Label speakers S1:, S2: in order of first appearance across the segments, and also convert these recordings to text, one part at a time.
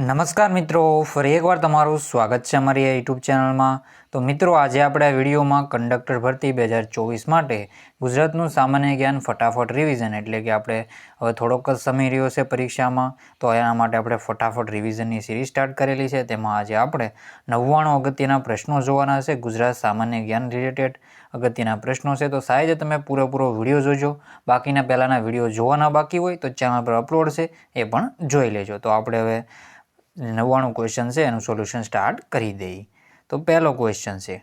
S1: નમસ્કાર મિત્રો, ફરી એકવાર તમારું સ્વાગત છે અમારી આ યુટ્યુબ ચેનલમાં. તો મિત્રો, આજે આપણે આ વિડીયોમાં કંડક્ટર ભરતી 2024 માટે ગુજરાતનું સામાન્ય જ્ઞાન ફટાફટ રિવિઝન, એટલે કે આપણે હવે થોડોક જ સમય રહ્યો છે પરીક્ષામાં, તો એના માટે આપણે ફટાફટ રિવિઝનની સિરીઝ સ્ટાર્ટ કરેલી છે. તેમાં આજે આપણે 99 અગત્યના પ્રશ્નો જોવાના છે. ગુજરાત સામાન્ય જ્ઞાન રિલેટેડ અગત્યના પ્રશ્નો છે. તો સાહેબ તમે પૂરેપૂરો વિડીયો જોજો. બાકીના પહેલાંના વિડીયો જોવાના બાકી હોય તો ચેનલ પર અપલોડ છે, એ પણ જોઈ લેજો. તો આપણે હવે 99 ક્વેશ્ચન છે એનું સોલ્યુશન સ્ટાર્ટ કરી દઈએ. તો પહેલો ક્વેશ્ચન છે,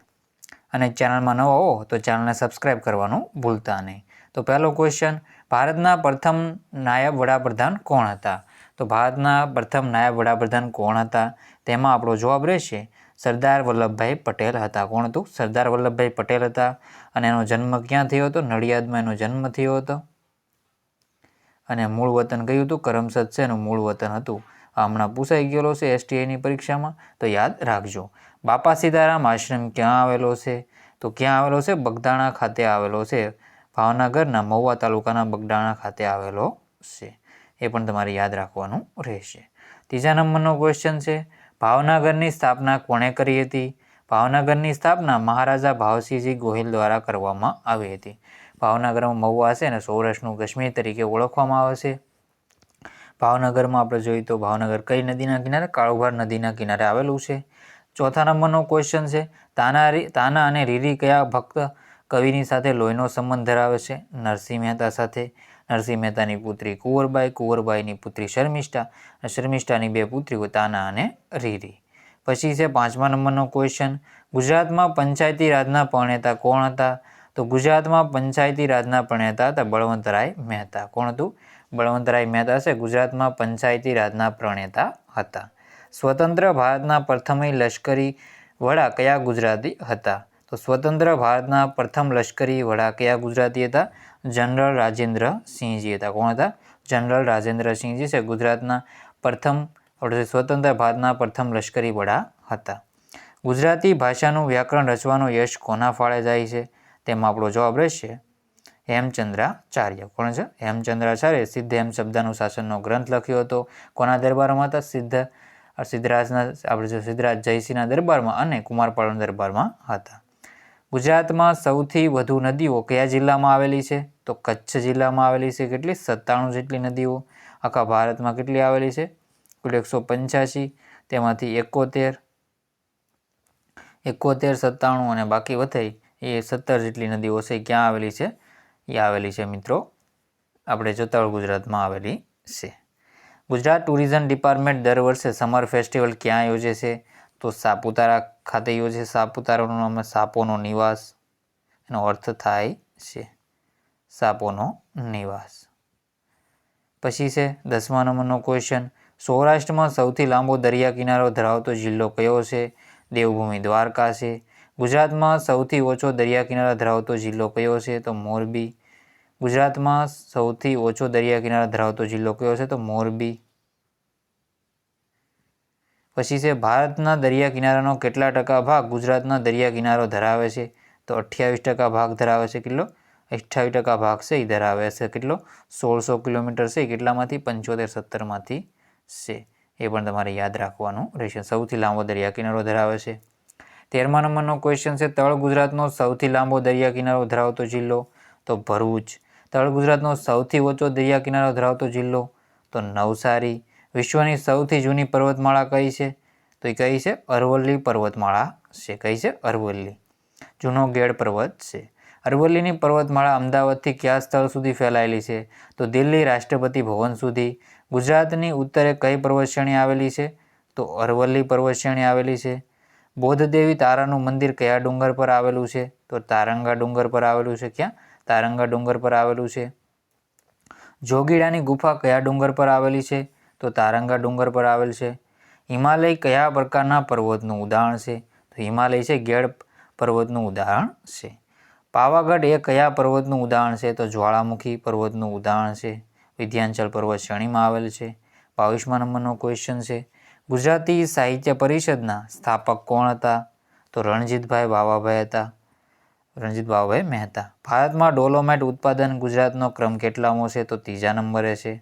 S1: અને ચેનલમાં નવા હો તો ચેનલને સબસ્ક્રાઈબ કરવાનું ભૂલતા નહીં. તો પહેલો ક્વેશ્ચન, ભારતના પ્રથમ નાયબ વડાપ્રધાન કોણ હતા? તો ભારતના પ્રથમ નાયબ વડાપ્રધાન કોણ હતા? તેમાં આપણો જવાબ રહેશે સરદાર વલ્લભભાઈ પટેલ હતા. કોણ હતું? સરદાર વલ્લભભાઈ પટેલ હતા. અને એનો જન્મ ક્યાં થયો હતો? નડિયાદમાં એનો જન્મ થયો હતો. અને મૂળ વતન કયું હતું? કરમસદ છે એનું મૂળ વતન હતું. હમણાં પૂછાઈ ગયેલો છે STIની પરીક્ષામાં, તો યાદ રાખજો. બાપા સીતારામ આશ્રમ ક્યાં આવેલો છે? તો ક્યાં આવેલો છે? બગદાણા ખાતે આવેલો છે. ભાવનગરના મહુવા તાલુકાના બગદાણા ખાતે આવેલો છે. એ પણ તમારે યાદ રાખવાનું રહેશે. ત્રીજા નંબરનો ક્વેશ્ચન છે, ભાવનગરની સ્થાપના કોણે કરી હતી? ભાવનગરની સ્થાપના મહારાજા ભાવસિંહજી ગોહિલ દ્વારા કરવામાં આવી હતી. ભાવનગરમાં મહુવા છે અને સૌરાષ્ટ્રનું કાશ્મીર તરીકે ઓળખવામાં આવે છે. ભાવનગરમાં આપણે જોઈએ તો ભાવનગર કઈ નદીના કિનારે? કાળુભાર નદીના કિનારે આવેલું છે. ચોથા નંબરનો ક્વેશ્ચન છે, તાના અને રીરી કયા ભક્ત કવિની સાથે લોહીનો સંબંધ ધરાવે છે? નરસિંહ મહેતા સાથે. નરસિંહ મહેતાની પુત્રી કુંવરબાઈ, કુંવરબાઈની પુત્રી શર્મિષ્ઠા, અને શર્મિષ્ઠાની બે પુત્રીઓ તાના અને રીરી. પછી છે પાંચમા નંબરનો ક્વેશ્ચન, ગુજરાતમાં પંચાયતી રાજના પ્રણેતા કોણ હતા? તો ગુજરાતમાં પંચાયતી રાજના પ્રણેતા હતા બળવંતરાય મહેતા. કોણ હતું? બળવંતરાય મહેતા છે ગુજરાતમાં પંચાયતી રાજના પ્રણેતા હતા. સ્વતંત્ર ભારતના પ્રથમ લશ્કરી વડા કયા ગુજરાતી હતા? તો સ્વતંત્ર ભારતના પ્રથમ લશ્કરી વડા કયા ગુજરાતી હતા? જનરલ રાજેન્દ્ર સિંહજી હતા. કોણ હતા? જનરલ રાજેન્દ્ર સિંહજી છે ગુજરાતના પ્રથમ સ્વતંત્ર ભારતના પ્રથમ લશ્કરી વડા હતા. ગુજરાતી ભાષાનું વ્યાકરણ રચવાનો યશ કોના ફાળે જાય છે? તેમાં આપણો જવાબ રહેશે હેમચંદ્રાચાર્ય. કોણ છે? હેમચંદ્રાચાર્ય સિદ્ધ હેમ શબ્દાનુશાસનનો ગ્રંથ લખ્યો હતો. કોના દરબારમાં હતા? સિદ્ધરાજ જયસિંહના દરબારમાં અને કુમારપાળના દરબારમાં હતા. ગુજરાતમાં સૌથી વધુ નદીઓ કયા જિલ્લામાં આવેલી છે? તો કચ્છ જિલ્લામાં આવેલી છે. કેટલી? 97 જેટલી નદીઓ. આખા ભારતમાં કેટલી આવેલી છે? કુલ 185. તેમાંથી 71, 97 અને બાકી વધી એ 17 જેટલી નદીઓ છે. ક્યાં આવેલી છે? એ આવેલી છે મિત્રો આપણે જતાળ ગુજરાતમાં આવેલી છે. ગુજરાત ટુરિઝમ ડિપાર્ટમેન્ટ દર વર્ષે સમર ફેસ્ટિવલ ક્યાં યોજે છે? તો સાપુતારા ખાતે યોજે. સાપુતારાનું નામ સાપોનો નિવાસ, એનો અર્થ થાય છે સાપોનો નિવાસ. પછી છે 10મા નંબરનો ક્વેશ્ચન, સૌરાષ્ટ્રમાં સૌથી લાંબો દરિયા કિનારો ધરાવતો જિલ્લો કયો છે? દેવભૂમિ દ્વારકા છે. ગુજરાતમાં સૌથી ઓછો દરિયા કિનારો ધરાવતો જિલ્લો કયો છે? તો મોરબી. ગુજરાતમાં સૌથી ઓછો દરિયા કિનારો ધરાવતો જિલ્લો કયો છે? તો મોરબી. પછી છે ભારતના દરિયા કિનારાનો કેટલા ટકા ભાગ ગુજરાતના દરિયા કિનારો ધરાવે છે? તો 28% ભાગ ધરાવે છે. કેટલો? 28% ભાગ છે એ ધરાવે છે. કેટલો? 1600 કિલોમીટર છે. કેટલામાંથી? 75-70માંથી છે. એ પણ તમારે યાદ રાખવાનું રહેશે. સૌથી લાંબો દરિયા કિનારો ધરાવે છે. 13મા નંબરનો ક્વેશ્ચન છે, તળ ગુજરાતનો સૌથી લાંબો દરિયા કિનારો ધરાવતો જિલ્લો? તો ભરૂચ. તળ ગુજરાતનો સૌથી ઊંચો દરિયા કિનારો ધરાવતો જિલ્લો? તો નવસારી. વિશ્વની સૌથી જૂની પર્વતમાળા કઈ છે? તો એ કઈ છે? અરવલ્લી પર્વતમાળા છે. કઈ છે? અરવલ્લી. જૂનો ગેડ પર્વત છે. અરવલ્લીની પર્વતમાળા અમદાવાદથી કયા સ્થળ સુધી ફેલાયેલી છે? તો દિલ્હી રાષ્ટ્રપતિ ભવન સુધી. ગુજરાતની ઉત્તરે કઈ પર્વતશ્રેણી આવેલી છે? તો અરવલ્લી પર્વતશ્રેણી આવેલી છે. બૌદ્ધદેવી તારાનું મંદિર કયા ડુંગર પર આવેલું છે? તો તારંગા ડુંગર પર આવેલું છે. ક્યાં? તારંગા ડુંગર પર આવેલું છે. જોગીડાની ગુફા કયા ડુંગર પર આવેલી છે? તો તારંગા ડુંગર પર આવેલ છે. હિમાલય કયા પ્રકારના પર્વતનું ઉદાહરણ છે? તો હિમાલય છે ગેડ પર્વતનું ઉદાહરણ છે. પાવાગઢ એ કયા પર્વતનું ઉદાહરણ છે? તો જ્વાળામુખી પર્વતનું ઉદાહરણ છે. વિંધ્યાચલ પર્વત શ્રેણીમાં આવેલ છે. 22મા નંબરનો ક્વેશ્ચન છે, ગુજરાતી સાહિત્ય પરિષદના સ્થાપક કોણ હતા? તો રણજીતભાઈ બાવાભાઈ હતા. રણજીત બાવાભાઈ મહેતા. ભારતમાં ડોલોમાઇટ ઉત્પાદન ગુજરાતનો ક્રમ કેટલામો છે? તો 3જા નંબરે છે.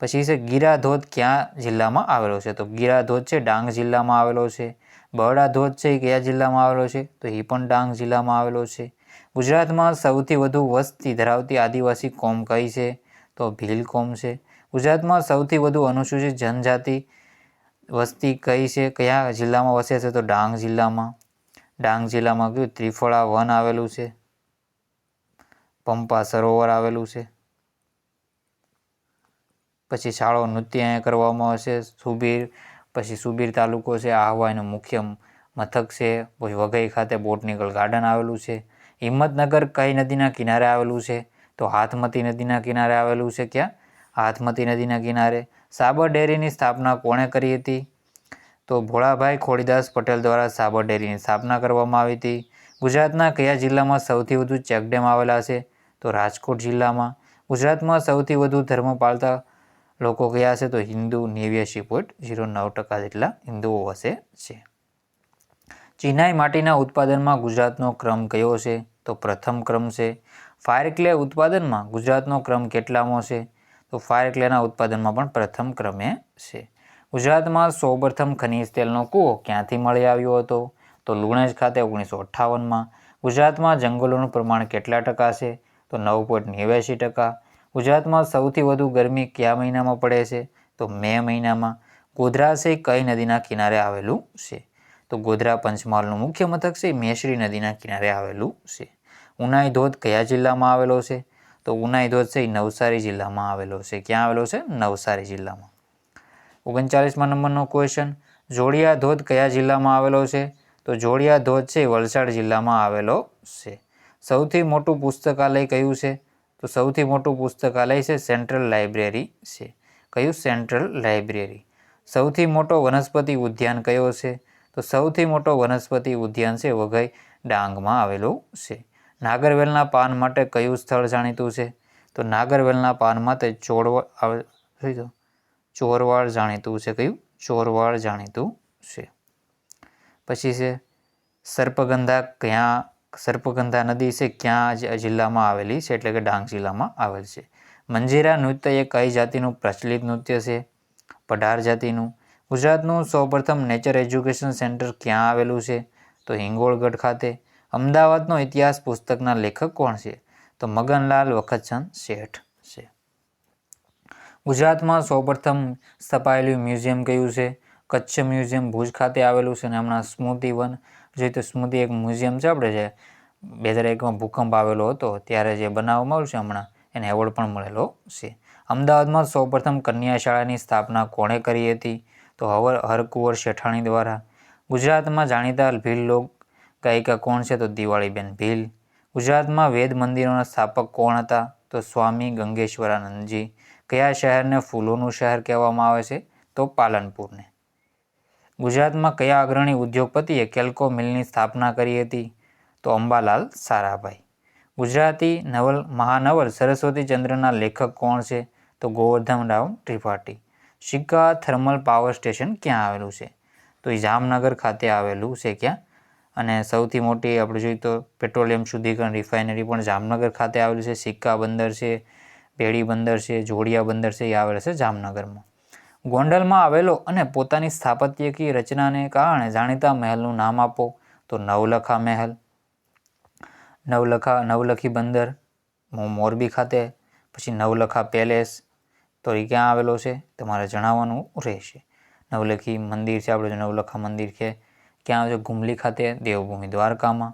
S1: પછી છે ગીરા ધોધ કયા જિલ્લામાં આવેલો છે? તો ગીરા ધોધ છે ડાંગ જિલ્લામાં આવેલો છે. બરડા ધોધ છે એ કયા જિલ્લામાં આવેલો છે? તો એ પણ ડાંગ જિલ્લામાં આવેલો છે. ગુજરાતમાં સૌથી વધુ વસ્તી ધરાવતી આદિવાસી કોમ કઈ છે? તો ભીલ કોમ છે. ગુજરાતમાં સૌથી વધુ અનુસૂચિત જનજાતિ વસ્તી કઈ છે? કયા જિલ્લામાં વસે છે? તો ડાંગ જિલ્લામાં. ડાંગ જિલ્લામાં કયું ત્રિફળા વન આવેલું છે. પંપા સરોવર આવેલું છે. પછી શાળો નૃત્ય અહીંયા કરવામાં આવશે. પછી સુબીર તાલુકો છે આહવા એનું મુખ્ય મથક છે. પછી વઘઈ ખાતે બોટનિકલ ગાર્ડન આવેલું છે. હિંમતનગર કઈ નદીના કિનારે આવેલું છે? તો હાથમતી નદીના કિનારે આવેલું છે. ક્યાં? હાથમતી નદીના કિનારે. સાબર ડેરીની સ્થાપના કોણે કરી હતી? તો ભોળાભાઈ ખોડીદાસ પટેલ દ્વારા સાબર ડેરીની સ્થાપના કરવામાં આવી હતી. ગુજરાતના કયા જિલ્લામાં સૌથી વધુ ચેકડેમ આવેલા છે? તો રાજકોટ જિલ્લામાં. ગુજરાતમાં સૌથી વધુ ધર્મ પાળતા લોકો કયા છે? તો હિન્દુ 89.09% જેટલા હિન્દુઓ વસે છે. ચિનાઈ માટીના ઉત્પાદનમાં ગુજરાતનો ક્રમ કયો છે? તો પ્રથમ ક્રમ છે. ફાયર ક્લે ઉત્પાદનમાં ગુજરાતનો ક્રમ કેટલામો છે? તો ફાયર ક્લેના ઉત્પાદનમાં પણ પ્રથમ ક્રમે છે. ગુજરાતમાં સૌપ્રથમ ખનિજ તેલનો કૂવો ક્યાંથી મળી આવ્યો હતો? તો લુણેજ ખાતે 1958માં. ગુજરાતમાં જંગલોનું પ્રમાણ કેટલા ટકા છે? તો 9.89%. ગુજરાતમાં સૌથી વધુ ગરમી કયા મહિનામાં પડે છે? તો મે મહિનામાં. ગોધરા છે કઈ નદીના કિનારે આવેલું છે? તો ગોધરા પંચમહાલનું મુખ્ય મથક છે મેશ્રી નદીના કિનારે આવેલું છે. ઉનાઈ ધોધ કયા જિલ્લામાં આવેલો છે? તો ઉનાઈ ધોધ છે એ નવસારી જિલ્લામાં આવેલો છે. ક્યાં આવેલો છે? નવસારી જિલ્લામાં. 39મા નંબરનો ક્વેશ્ચન, જોડિયા ધોધ કયા જિલ્લામાં આવેલો છે? તો જોડિયા ધોધ છે વલસાડ જિલ્લામાં આવેલો છે. સૌથી મોટું પુસ્તકાલય કયું છે? તો સૌથી મોટું પુસ્તકાલય છે સેન્ટ્રલ લાઇબ્રેરી છે. કયું? Central library. સૌથી મોટો વનસ્પતિ ઉદ્યાન કયો છે? તો સૌથી મોટો વનસ્પતિ ઉદ્યાન છે વઘઈ ડાંગમાં આવેલું છે. નાગરવેલના પાન માટે કયું સ્થળ જાણીતું છે? તો નાગરવેલના પાન માટે ચોરવાડ જાણીતું છે. કયું? ચોરવાડ જાણીતું છે. પછી છે સર્પગંધા નદી છે ક્યાં જિલ્લામાં આવેલી છે? એટલે કે ડાંગ જિલ્લામાં આવેલ છે. મંજીરા નૃત્ય એ કઈ જાતિનું પ્રચલિત નૃત્ય છે? પઢાર જાતિનું. ગુજરાતનું સૌપ્રથમ નેચર એજ્યુકેશન સેન્ટર ક્યાં આવેલું છે? તો હિંગોળગઢ ખાતે. અમદાવાદનો ઇતિહાસ પુસ્તકના લેખક કોણ છે? તો મગનલાલ વખતચંદ શેઠ છે. ગુજરાતમાં સૌપ્રથમ સ્થપાયેલું મ્યુઝિયમ કયું છે? કચ્છ મ્યુઝિયમ ભુજ ખાતે આવેલું છે. અને હમણાં સ્મૃતિ વન જોઈએ તો સ્મૃતિ એક મ્યુઝિયમ છે આપણે જે 2001માં ભૂકંપ આવેલો હતો ત્યારે જે બનાવવામાં આવ્યું છે હમણાં એને એવોર્ડ પણ મળેલો છે. અમદાવાદમાં સૌપ્રથમ કન્યા શાળાની સ્થાપના કોણે કરી હતી? તો હરકુંવર શેઠાણી દ્વારા. ગુજરાતમાં જાણીતા ભીલ લોક ગાયિકા કોણ છે? તો દિવાળીબેન ભીલ. ગુજરાતમાં વેદ મંદિરોના સ્થાપક કોણ હતા? તો સ્વામી ગંગેશ્વરાનંદજી. કયા શહેરને ફૂલોનું શહેર કહેવામાં આવે છે? તો પાલનપુરને. ગુજરાતમાં કયા અગ્રણી ઉદ્યોગપતિએ કેલ્કો મિલની સ્થાપના કરી હતી? તો અંબાલાલ સારાભાઈ. ગુજરાતી મહાનવલ સરસ્વતીચંદ્રના લેખક કોણ છે? તો ગોવર્ધનરાવ ત્રિપાઠી. સિક્કા થર્મલ પાવર સ્ટેશન ક્યાં આવેલું છે? તો એ જામનગર ખાતે આવેલું છે. ક્યાં? અને સૌથી મોટી આપણે જોઈએ તો પેટ્રોલિયમ શુદ્ધિકરણ રિફાઇનરી પણ જામનગર ખાતે આવેલું છે. સિક્કા બંદર છે, ભેડી બંદર છે, જોડિયા બંદર છે એ આવેલા છે જામનગરમાં. ગોંડલમાં આવેલો અને પોતાની સ્થાપત્યકીય રચનાને કારણે જાણીતા મહેલનું નામ આપો. તો નવલખા મહેલ. નવલખી બંદર મોરબી ખાતે. પછી નવલખા પેલેસ તો એ ક્યાં આવેલો છે તમારે જણાવવાનું રહેશે. નવલખી મંદિર છે આપણે નવલખા મંદિર છે ક્યાં આવે છે? ગુમલી ખાતે, દેવભૂમિ દ્વારકામાં.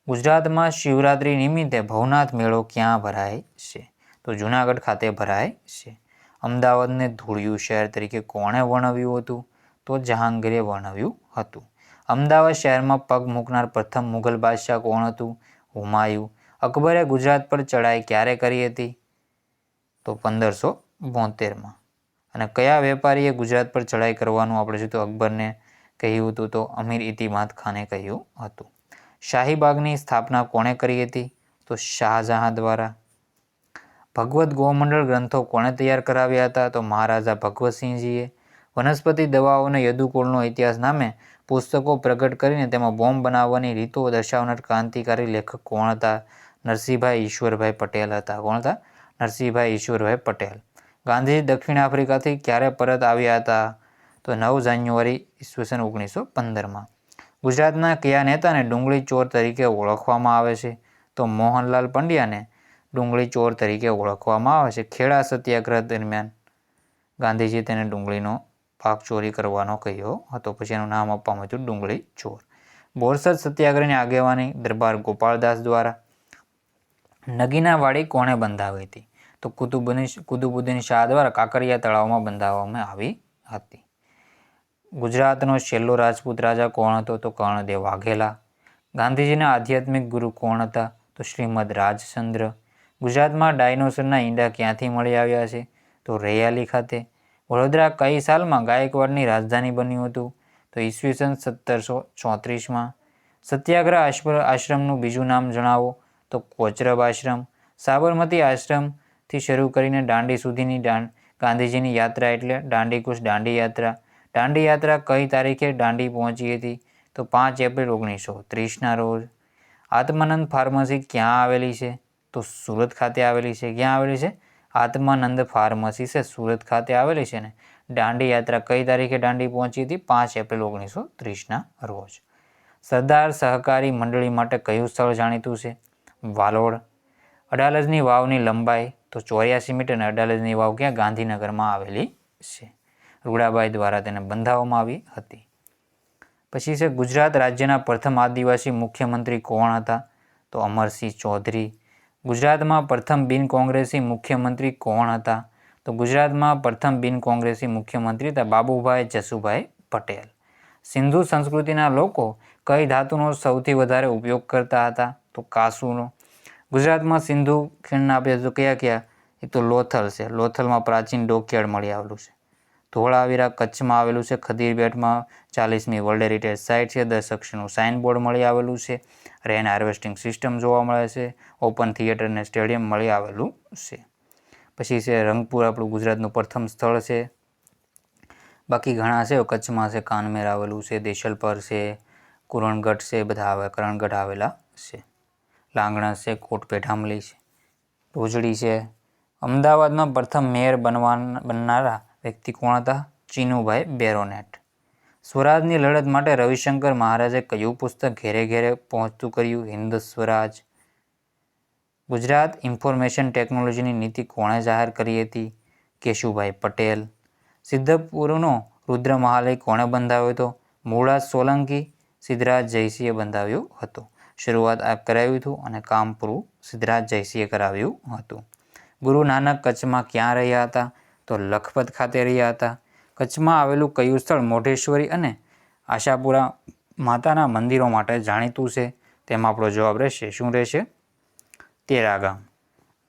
S1: ગુજરાતમાં શિવરાત્રિ નિમિત્તે ભવનાથ મેળો ક્યાં ભરાય છે? તો જૂનાગઢ ખાતે ભરાય છે. અમદાવાદને ધૂળિયું શહેર તરીકે કોણે વર્ણવ્યું હતું? તો જહાંગીરે વર્ણવ્યું હતું. અમદાવાદ શહેરમાં પગ મૂકનાર પ્રથમ મુઘલ બાદશાહ કોણ હતું? હુમાયું. અકબરે ગુજરાત પર ચડાઈ ક્યારે કરી હતી? તો 1572માં. અને કયા વેપારીએ ગુજરાત પર ચડાઈ કરવાનું આપણે જોઈએ તો અકબરને કહ્યું હતું? તો અમીર ઇતિમાદ ખાને કહ્યું હતું. શાહીબાગની સ્થાપના કોણે કરી હતી? તો શાહજહાં દ્વારા. ભગવદ્ ગોમંડળ ગ્રંથો કોણે તૈયાર કરાવ્યા હતા? તો મહારાજા ભગવતસિંહજીએ. વનસ્પતિ દવાઓ અને યદુકુળનો ઇતિહાસ નામે પુસ્તકો પ્રગટ કરીને તેમાં બોમ્બ બનાવવાની રીતો દર્શાવનાર ક્રાંતિકારી લેખક કોણ હતા? નરસિંહભાઈ ઈશ્વરભાઈ પટેલ હતા. કોણ હતા? નરસિંહભાઈ ઈશ્વરભાઈ પટેલ. ગાંધીજી દક્ષિણ આફ્રિકાથી ક્યારે પરત આવ્યા હતા? તો 9 જાન્યુઆરી ઈસવીસન 1915માં. ગુજરાતના કયા નેતાને ડુંગળી ચોર તરીકે ઓળખવામાં આવે છે? તો મોહનલાલ પંડ્યાને ડુંગળી ચોર તરીકે ઓળખવામાં આવે છે. ખેડા સત્યાગ્રહ દરમિયાન ગાંધીજી તેને ડુંગળીનો પાક ચોરી કરવાનો કહ્યો હતો. પછી એનું નામ આપવામાં આવ્યું ડુંગળી ચોર. બોરસદ સત્યાગ્રહની આગેવાની દરબાર ગોપાળદાસ દ્વારા. નગીના વાડી કોણે બંધાવી હતી? તો કુતુબુદ્દીન શાહ દ્વારા કાંકરિયા તળાવમાં બંધાવવામાં આવી હતી. ગુજરાતનો છેલ્લો રાજપૂત રાજા કોણ હતો? તો કર્ણદેવ વાઘેલા. ગાંધીજીના આધ્યાત્મિક ગુરુ કોણ હતા? તો શ્રીમદ રાજચંદ્ર. ગુજરાતમાં ડાયનોસરના ઈંડા ક્યાંથી મળી આવ્યા છે? તો રૈયાલી ખાતે. વડોદરા કઈ સાલમાં ગાયકવાડની રાજધાની બન્યું હતું? તો ઈસવીસન 1734માં. સત્યાગ્રહ આશ્રમનું બીજું નામ જણાવો. તો કોચરબ આશ્રમ. સાબરમતી આશ્રમથી શરૂ કરીને દાંડી સુધીની ગાંધીજીની યાત્રા એટલે દાંડીકૂચ દાંડી યાત્રા. દાંડી યાત્રા કઈ તારીખે દાંડી પહોંચી હતી? તો 5 એપ્રિલ 1930ના રોજ. આત્માનંદ ફાર્મસી ક્યાં આવેલી છે? તો સુરત ખાતે આવેલી છે. ક્યાં આવેલી છે? આત્માનંદ ફાર્મસી છે સુરત ખાતે આવેલી છે ને. દાંડી યાત્રા કઈ તારીખે દાંડી પહોંચી હતી? 5 એપ્રિલ 1930ના રોજ. સરદાર સહકારી મંડળી માટે કયું સ્થળ જાણીતું છે? વાલોડ. અડાલજની વાવની લંબાઈ તો 84 મીટર અને અડાલજની વાવ ક્યાં? ગાંધીનગરમાં આવેલી છે. રૂડાબાઈ દ્વારા તેને બંધાવવામાં આવી હતી. પછી છે ગુજરાત રાજ્યના પ્રથમ આદિવાસી મુખ્યમંત્રી કોણ હતા? તો અમરસિંહ ચૌધરી. ગુજરાતમાં પ્રથમ બિન કોંગ્રેસી મુખ્યમંત્રી કોણ હતા? તો ગુજરાતમાં પ્રથમ બિન કોંગ્રેસી મુખ્યમંત્રી હતા બાબુભાઈ જસુભાઈ પટેલ. સિંધુ સંસ્કૃતિના લોકો કઈ ધાતુનો સૌથી વધારે ઉપયોગ કરતા હતા? તો કાંસુનો. ગુજરાતમાં સિંધુ ખીણના આપીએ તો કયા કયા? એક તો લોથલ છે. લોથલમાં પ્રાચીન ડોકયાર્ડ મળી આવેલું છે. ધોળાવીરા કચ્છમાં આવેલું છે. ખદીર બેટમાં 40મી વર્લ્ડ હેરિટેજ સાઇટ છે. 10 અક્ષરનું સાઇનબોર્ડ મળી આવેલું છે. રેન હાર્વેસ્ટિંગ સિસ્ટમ જોવા મળે છે. ઓપન થિયેટર અને સ્ટેડિયમ મળી આવેલું છે. પછી છે રંગપુર આપણું ગુજરાતનું પ્રથમ સ્થળ છે. બાકી ઘણા છે કચ્છમાં છે કાનમેર આવેલું છે, દેશલપર છે, કુરણગઢ છે, બધા આવે કરણગઢ આવેલા છે. લાંગણા છે, કોટપેટ આંબલી છે, રોજડી છે. અમદાવાદમાં પ્રથમ મેયર બનનારા વ્યક્તિ કોણ હતા? ચીનુભાઈ બેરોનેટ. સ્વરાજની લડત માટે રવિશંકર મહારાજે કયું પુસ્તક ઘેરે ઘેરે પહોંચતું કર્યું? હિન્દ સ્વરાજ. ગુજરાત ઇન્ફોર્મેશન ટેકનોલોજીની નીતિ કોણે જાહેર કરી હતી? કેશુભાઈ પટેલ. સિદ્ધપુરનો રુદ્ર મહાલય કોણે બંધાવ્યો હતો? મૂળરાજ સોલંકી, સિદ્ધરાજ જયસિંહે બંધાવ્યો હતો. શરૂઆત આ કરાવ્યું હતું અને કામ પૂરું સિદ્ધરાજ જયસિંહે કરાવ્યું હતું. ગુરુ નાનક કચ્છમાં ક્યાં રહ્યા હતા? તો લખપત ખાતે રહ્યા હતા. કચ્છમાં આવેલું કયું સ્થળ મોઢેશ્વરી અને આશાપુરા માતાના મંદિરો માટે જાણીતું છે? તેમાં આપણો જવાબ રહેશે શું રહેશે? તેરા ગામ.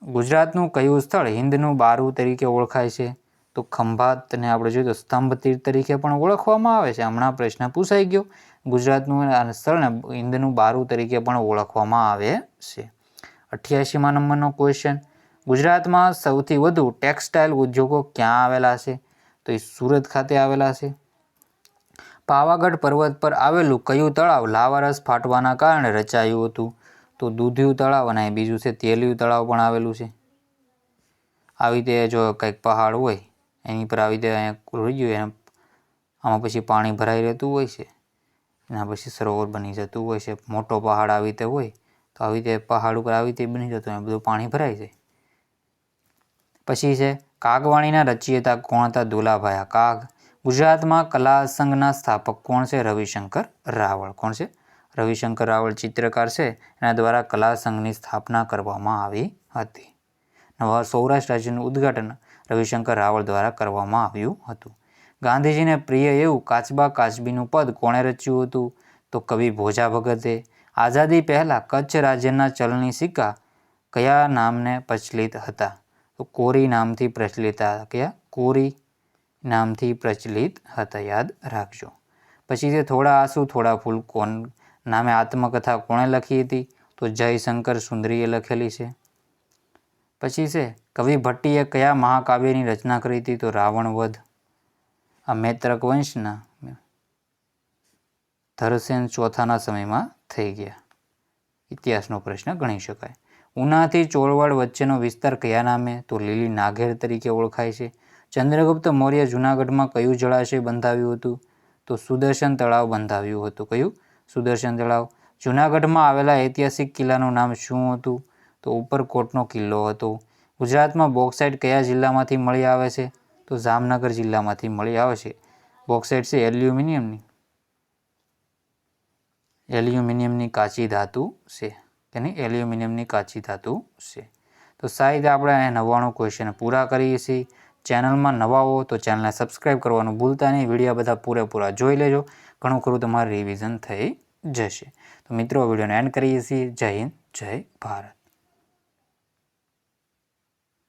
S1: ગુજરાતનું કયું સ્થળ હિન્દનું બારુ તરીકે ઓળખાય છે? તો ખંભાતને આપણે જોઈએ તો સ્તંભ તીર તરીકે પણ ઓળખવામાં આવે છે. હમણાં પ્રશ્ન પૂછાઈ ગયો. ગુજરાતનું સ્થળને હિન્દનું બારુ તરીકે પણ ઓળખવામાં આવે છે. 88મા નંબરનો ક્વેશ્ચન. ગુજરાતમાં સૌથી વધુ ટેક્સટાઇલ ઉદ્યોગો ક્યાં આવેલા છે? તો એ સુરત ખાતે આવેલા છે. પાવાગઢ પર્વત પર આવેલું કયું તળાવ લાવારસ ફાટવાના કારણે રચાયું હતું? તો દૂધિયું તળાવ અને બીજું છે તેલિયું તળાવ પણ આવેલું છે. આવી રીતે જો કંઈક પહાડ હોય એની પર આવી રીતે અહીંયા રહી ગયું આમાં પછી પાણી ભરાઈ રહેતું હોય છે. એના પછી સરોવર બની જતું હોય છે. મોટો પહાડ આવી રીતે હોય તો આવી રીતે પહાડ ઉપર આવી રીતે બની જતું હોય બધું પાણી ભરાઈ જાય. પછી છે કાગવાણીના રચયિતા કોણ હતા? દુલાભાઈ કાગ. ગુજરાતમાં કલા સંઘના સ્થાપક કોણ છે? રવિશંકર રાવળ. કોણ છે? રવિશંકર રાવળ ચિત્રકાર છે. એના દ્વારા કલા સંઘની સ્થાપના કરવામાં આવી હતી. નવા સૌરાષ્ટ્ર રાજ્યનું ઉદ્ઘાટન રવિશંકર રાવળ દ્વારા કરવામાં આવ્યું હતું. ગાંધીજીને પ્રિય એવું કાચબા કાચબીનું પદ કોણે રચ્યું હતું? તો કવિ ભોજા ભગતે. આઝાદી પહેલાં કચ્છ રાજ્યના ચલણી સિક્કા કયા નામને પ્રચલિત હતા? તો કોરી નામથી પ્રચલિત હતા. કયા? કોરી નામથી પ્રચલિત હતા. યાદ રાખજો. પછી તે થોડા આંસુ થોડા ફૂલ કોણ નામે આત્મકથા કોણે લખી હતી? તો જયશંકર સુંદરીએ લખેલી છે. પછી છે કવિ ભટ્ટીએ કયા મહાકાવ્યની રચના કરી હતી? તો રાવણ વધ. આ મૈત્રક વંશના ધરસેન ચોથાના સમયમાં થઈ ગયા. ઇતિહાસનો પ્રશ્ન ગણી શકાય. ઉનાથી ચોરવાડ વચ્ચેનો વિસ્તાર કયા નામે? તો લીલી નાઘેર તરીકે ઓળખાય છે. ચંદ્રગુપ્ત મૌર્ય જૂનાગઢમાં કયું જળાશય બંધાવ્યું હતું? તો સુદર્શન તળાવ બંધાવ્યું હતું. કયું? સુદર્શન તળાવ. જૂનાગઢમાં આવેલા ઐતિહાસિક કિલ્લાનું નામ શું હતું? તો ઉપરકોટનો કિલ્લો હતો. ગુજરાતમાં બોક્સાઇટ કયા જિલ્લામાંથી મળી આવે છે? તો જામનગર જિલ્લામાંથી મળી આવે છે. બોક્સાઇટ છે એલ્યુમિનિયમની કાચી ધાતુ છે. તેની એલ્યુમિનિયમની કાચી ધાતુ છે. તો સાહેબ આપણે અહીંયા 99 ક્વેશ્ચન પૂરા કરીએ છીએ. ચેનલમાં નવા હો તો ચેનલને સબસ્ક્રાઈબ કરવાનું ભૂલતા નહીં. વિડીયો બધા પૂરેપૂરા જોઈ લેજો. ઘણું ખરું તમારું રિવિઝન થઈ જશે. તો મિત્રો વિડીયોને એન્ડ કરીએ છીએ. જય હિન્દ, જય ભારત.